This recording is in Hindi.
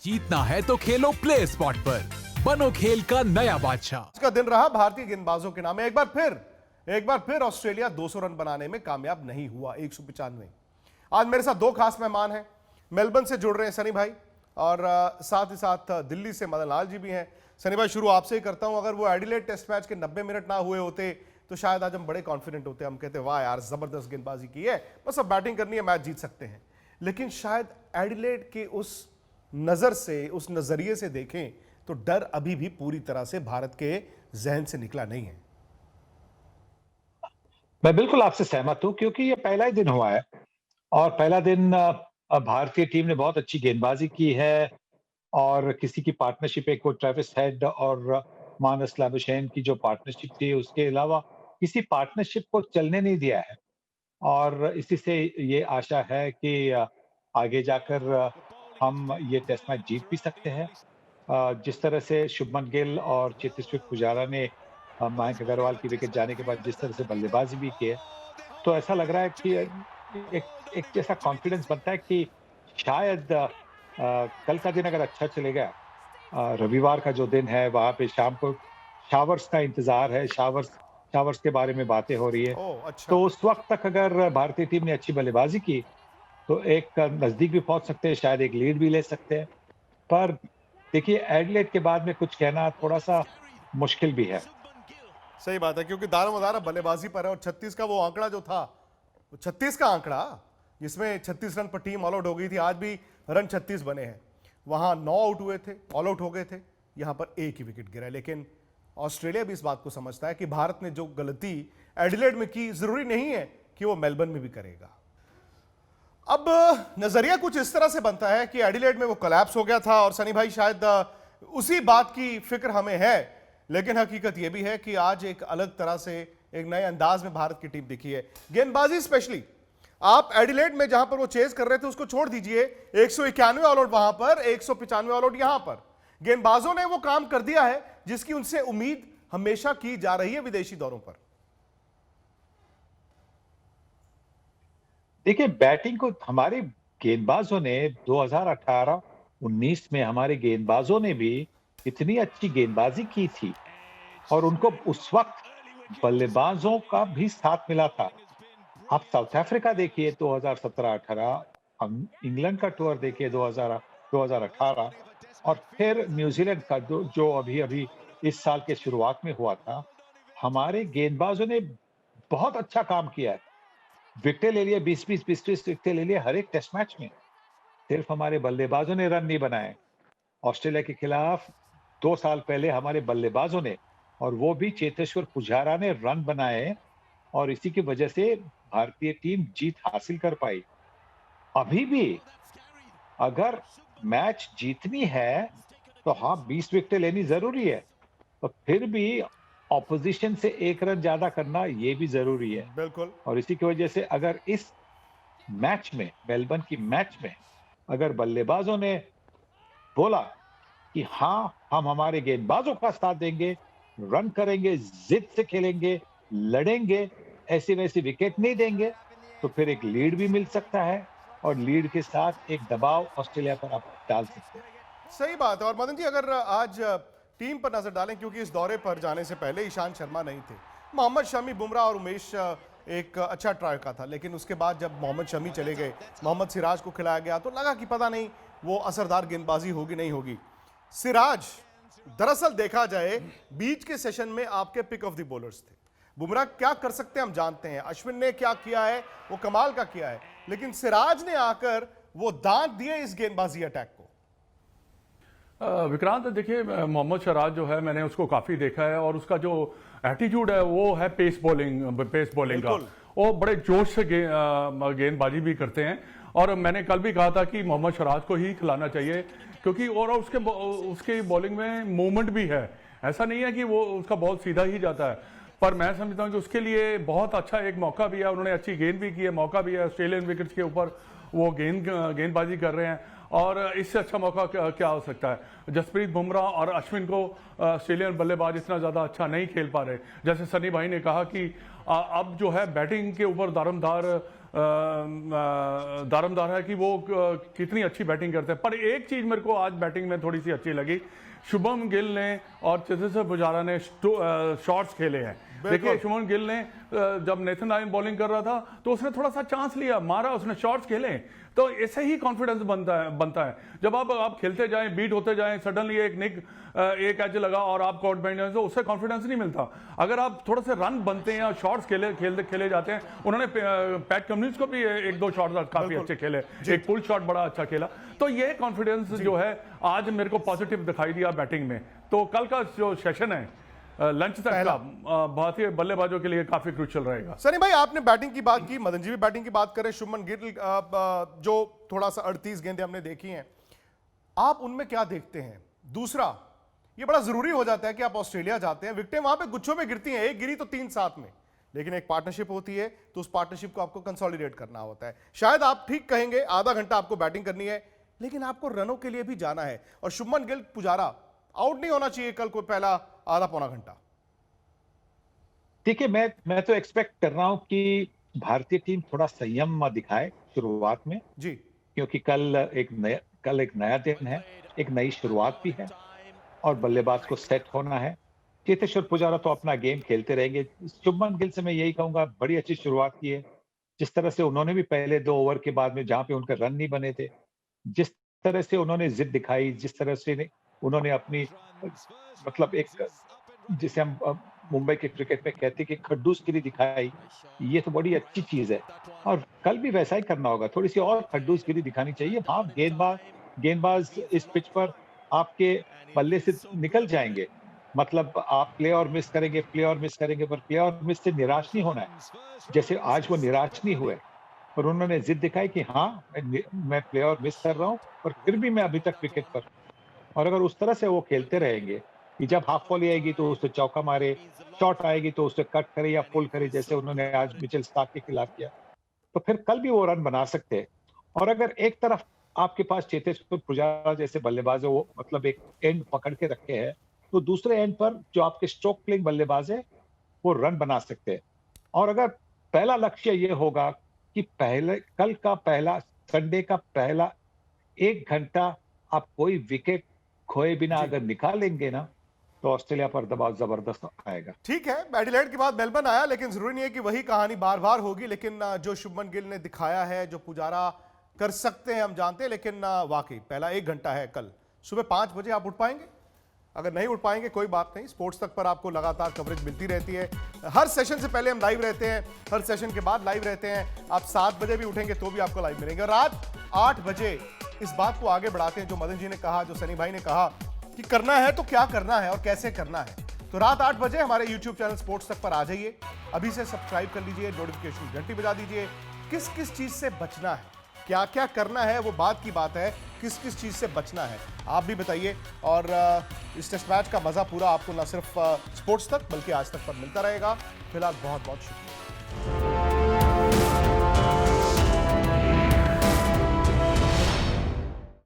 जीतना है तो खेलो प्ले स्पॉट पर, बनो खेल का नया बादशाह। आज का दिन रहा भारतीय गेंदबाजों के नाम। एक बार फिर ऑस्ट्रेलिया 200 रन बनाने में कामयाब नहीं हुआ। 195। आज मेरे साथ दो खास मेहमान हैं। मेलबर्न से जुड़ रहे हैं सनी भाई, और साथ ही साथ दिल्ली से मदन लाल जी भी हैं। सनी भाई, शुरू आपसे ही करता हूं। अगर वो एडिलेड टेस्ट मैच के 90 मिनट ना हुए होते तो शायद आज हम बड़े कॉन्फिडेंट होते। हम कहते वाह यार, जबरदस्त गेंदबाजी की है, बस अब बैटिंग करनी है, मैच जीत सकते हैं। लेकिन शायद एडिलेड के उस नजर से, उस नजरिए से देखें तो डर अभी भी पूरी तरह से भारत के जहन से निकला नहीं है। मैं बिल्कुल आपसे सहमत हूं, क्योंकि ये पहला ही दिन हुआ है और पहला दिन भारतीय टीम ने बहुत अच्छी गेंदबाजी की है और किसी की पार्टनरशिप, एक वो ट्रेविस हेड और मानस लाबुशेन की जो पार्टनरशिप थी, उसके अलावा किसी पार्टनरशिप को चलने नहीं दिया है। और इसी से ये आशा है कि आगे जाकर हम ये टेस्ट मैच जीत भी सकते हैं। जिस तरह से शुभमन गिल और चेतेश्वर पुजारा ने मयंक अग्रवाल की विकेट जाने के बाद जिस तरह से बल्लेबाजी भी की है, तो ऐसा लग रहा है कि एक जैसा कॉन्फिडेंस बनता है कि शायद कल का दिन अगर अच्छा चलेगा, रविवार का जो दिन है वहां पे शाम को शावर्स का इंतजार है, शावर्स के बारे में बातें हो रही है। अच्छा। तो उस वक्त तक अगर भारतीय टीम ने अच्छी बल्लेबाजी की तो एक नजदीक भी पहुंच सकते हैं, शायद एक लीड भी ले सकते हैं। पर देखिए, एडिलेड के बाद में कुछ कहना थोड़ा सा मुश्किल भी है। सही बात है, क्योंकि दारोमदार बल्लेबाजी पर है। और 36 का वो आंकड़ा जो था, वो 36 का आंकड़ा जिसमें 36 रन पर टीम ऑल आउट हो गई थी, आज भी रन 36 बने हैं। वहां 9 आउट हुए थे, ऑल आउट हो गए थे, यहां पर एक ही विकेट गिरा है। लेकिन ऑस्ट्रेलिया भी इस बात को समझता है कि भारत ने जो गलती एडिलेड में की, जरूरी नहीं है कि वो मेलबर्न में भी करेगा। अब नजरिया कुछ इस तरह से बनता है कि एडिलेड में वो कोलैप्स हो गया था, और सनी भाई शायद उसी बात की फिक्र हमें है। लेकिन हकीकत यह भी है कि आज एक अलग तरह से, एक नए अंदाज में भारत की टीम दिखी है। गेंदबाजी स्पेशली, आप एडिलेड में जहां पर वो चेज कर रहे थे उसको छोड़ दीजिए, 191 ऑल आउट वहां पर, 195 ऑल आउट यहां पर। गेंदबाजों ने वो काम कर दिया है जिसकी उनसे उम्मीद हमेशा की जा रही है विदेशी दौरों पर। देखिए, बैटिंग को हमारे गेंदबाजों ने 2018-19 में हमारे गेंदबाजों ने भी इतनी अच्छी गेंदबाजी की थी और उनको उस वक्त बल्लेबाजों का भी साथ मिला था। आप साउथ अफ्रीका देखिए 2017-18, हम इंग्लैंड का टूर देखिए 2018, और फिर न्यूजीलैंड का जो अभी अभी इस साल के शुरुआत में हुआ था। हमारे गेंदबाजों ने बहुत अच्छा काम किया है, विकेट ले लिए, 20-20 विकेट ले लिए हर एक टेस्ट मैच में। सिर्फ हमारे बल्लेबाजों ने रन नहीं बनाए। ऑस्ट्रेलिया के खिलाफ 2 साल पहले हमारे बल्लेबाजों ने, और वो भी चेतेश्वर पुजारा ने रन बनाए, और इसी की वजह से भारतीय टीम जीत हासिल कर पाई। अभी भी अगर मैच जीतनी है तो हाँ, 20 विकेट लेनी जरूरी है, तो फिर भी ऑपोजिशन से 1 रन ज्यादा करना ये भी जरूरी है। बिल्कुल। और इसी की वजह से अगर इस मैच में, मेलबर्न की मैच में, अगर बल्लेबाजों ने बोला कि हाँ, हम हमारे गेंदबाजों का साथ देंगे, रन करेंगे, जिद से खेलेंगे, लड़ेंगे, ऐसी वैसी विकेट नहीं देंगे, तो फिर एक लीड भी मिल सकता है और लीड के साथ एक दबाव ऑस्ट्रेलिया पर आप डाल सकते हैं। सही बात है। और मदन जी, अगर आज टीम पर नजर डालें, क्योंकि इस दौरे पर जाने से पहले ईशांत शर्मा नहीं थे, मोहम्मद शमी, बुमराह और उमेश एक अच्छा ट्राई का था। लेकिन उसके बाद जब मोहम्मद शमी चले गए, मोहम्मद सिराज को खिलाया गया, तो लगा कि पता नहीं वो असरदार गेंदबाजी होगी नहीं होगी। सिराज दरअसल देखा जाए बीच के सेशन में आपके पिक ऑफ द बॉलर्स थे। बुमराह क्या कर सकते हैं हम जानते हैं, अश्विन ने क्या किया है वो कमाल का किया है, लेकिन सिराज ने आकर वो दांत दिए इस गेंदबाजी अटैक को। विक्रांत, देखिए, मोहम्मद सिराज जो है, मैंने उसको काफी देखा है और उसका जो एटीट्यूड है वो है पेस बॉलिंग का। वो बड़े जोश से गेंदबाजी भी करते हैं, और मैंने कल भी कहा था कि मोहम्मद सिराज को ही खिलाना चाहिए, क्योंकि और उसके बॉलिंग में मूवमेंट भी है। ऐसा नहीं है कि वो उसका बॉल सीधा ही जाता है, पर मैं समझता हूं कि उसके लिए बहुत अच्छा एक मौका भी है। उन्होंने अच्छी गेंद भी की है, मौका भी है, ऑस्ट्रेलियन विकेट्स के ऊपर वो गेंदबाजी कर रहे हैं, और इससे अच्छा मौका क्या हो सकता है। जसप्रीत बुमराह और अश्विन को ऑस्ट्रेलियन बल्लेबाज इतना ज़्यादा अच्छा नहीं खेल पा रहे। जैसे सनी भाई ने कहा कि अब जो है बैटिंग के ऊपर दारोमदार दारमदार है कि वो कितनी अच्छी बैटिंग करते हैं। पर एक चीज मेरे को आज बैटिंग में थोड़ी सी अच्छी लगी, शुभम गिल ने और चेतेश्वर पुजारा ने शॉट्स खेले हैं। देखिए शुभम गिल ने जब नेथन लायन बॉलिंग कर रहा था तो उसने थोड़ा सा चांस लिया, मारा, उसने शॉट्स खेले, तो ऐसे ही कॉन्फिडेंस बनता है। जब आप खेलते जाएं, बीट होते जाएं, सडनली एक एज लगा और आप कॉट बैठ जाए तो उससे कॉन्फिडेंस नहीं मिलता। अगर आप थोड़े से रन बनते हैं और शॉट्स खेले जाते हैं, उन्होंने पैट कमिंस को भी एक दो शॉट्स काफी अच्छे खेले, एक पुल शॉट बड़ा अच्छा खेला, तो ये कॉन्फिडेंस जो है आज मेरे को पॉजिटिव दिखाई दिया बैटिंग में। तो कल का जो सेशन है लंच तक का भारतीय बल्लेबाजों के लिए काफी क्रूशियल रहेगा। सनी भाई, आपने बैटिंग की बात की, मदन जी भी बैटिंग की बात करें। शुभमन गिल जो थोड़ा सा 38 गेंदें हमने देखी हैं, आप उनमें क्या देखते हैं? दूसरा, ये बड़ा जरूरी हो जाता है कि आप ऑस्ट्रेलिया जाते हैं, विकेटें वहां पे गुच्छों में गिरती हैं, एक गिरी तो 3 साथ में, लेकिन एक पार्टनरशिप होती है तो उस पार्टनरशिप को आपको कंसोलिडेट करना होता है। शायद आप ठीक कहेंगे, आधा घंटा आपको बैटिंग करनी है, लेकिन आपको रनों के लिए भी जाना है, और शुभमन गिल, पुजारा आउट नहीं होना चाहिए कल को पहला आधा पौना घंटा। देखिए, मैं तो एक्सपेक्ट कर रहा हूं कि भारतीय टीम थोड़ा संयम दिखाए शुरुआत में जी, क्योंकि कल एक नया दिन है, एक नई शुरुआत भी है और बल्लेबाज को सेट होना है। चेतेश्वर पुजारा तो अपना गेम खेलते रहेंगे। शुभमन गिल से मैं यही कहूंगा, बड़ी अच्छी शुरुआत की है। जिस तरह से उन्होंने भी पहले 2 ओवर के बाद में, जहां पे उनके रन नहीं बने थे, जिस तरह से उन्होंने जिद दिखाई, जिस तरह से उन्होंने अपनी मतलब एक, जिसे हम मुंबई के क्रिकेट में कहते हैं कि खड्डूसगिरी दिखाई, ये तो बड़ी अच्छी चीज है और कल भी वैसा ही करना होगा। थोड़ी सी और खड्डूसगिरी दिखानी चाहिए। हाँ, गेंदबाज इस पिच पर आपके बल्ले से निकल जाएंगे, मतलब आप प्ले और मिस करेंगे, पर प्ले और मिस से निराश नहीं होना है। जैसे आज वो निराश नहीं हुए और उन्होंने जिद दिखाई कि हाँ, मैं प्ले और मिस कर रहा हूँ और फिर भी मैं अभी तक विकेट पर। और अगर उस तरह से वो खेलते रहेंगे कि जब हाफ वॉली आएगी तो उससे चौका मारे, शॉट आएगी तो उससे कट करे या पुल करे, जैसे उन्होंने आज मिचेल स्टार्क के खिलाफ किया, तो फिर कल भी वो रन बना सकते हैं। और अगर एक तरफ आपके पास चेतेश्वर पुजारा जैसे बल्लेबाज है, वो मतलब एक एंड पकड़ के रखे हैं, तो दूसरे एंड पर जो आपके स्ट्रोक प्लेइंग बल्लेबाज है वो रन बना सकते हैं। और अगर पहला लक्ष्य ये होगा कि कल का पहला, संडे का पहला 1 घंटा आप कोई विकेट खोए बिना अगर निकालेंगे ना, तो ऑस्ट्रेलिया पर दबाव जबरदस्त आएगा। ठीक है, एडिलेड के बाद मेलबर्न आया, लेकिन जरूरी नहीं है कि वही कहानी बार बार होगी। लेकिन जो शुभमन गिल ने दिखाया है, जो पुजारा कर सकते हैं हम जानते हैं, लेकिन वाकई पहला 1 घंटा है कल सुबह 5 बजे। आप उठ पाएंगे? अगर नहीं उठ पाएंगे कोई बात नहीं, स्पोर्ट्स तक पर आपको लगातार कवरेज मिलती रहती है। हर सेशन से पहले हम लाइव रहते हैं, हर सेशन के बाद लाइव रहते हैं। आप 7 बजे भी उठेंगे तो भी आपको लाइव मिलेंगे। रात 8 बजे इस बात को आगे बढ़ाते हैं, जो मदन जी ने कहा, जो सनी भाई ने कहा कि करना है तो क्या करना है और कैसे करना है। तो रात 8 बजे हमारे YouTube चैनल स्पोर्ट्स तक पर आ जाइए, अभी से सब्सक्राइब कर लीजिए, नोटिफिकेशन घंटी बजा दीजिए। किस किस चीज से बचना है, क्या क्या करना है, वो बात की बात है, किस किस चीज से बचना है आप भी बताइए। और इस टेस्ट मैच का मजा पूरा आपको न सिर्फ स्पोर्ट्स तक बल्कि आज तक पर मिलता रहेगा। फिलहाल बहुत बहुत शुक्रिया।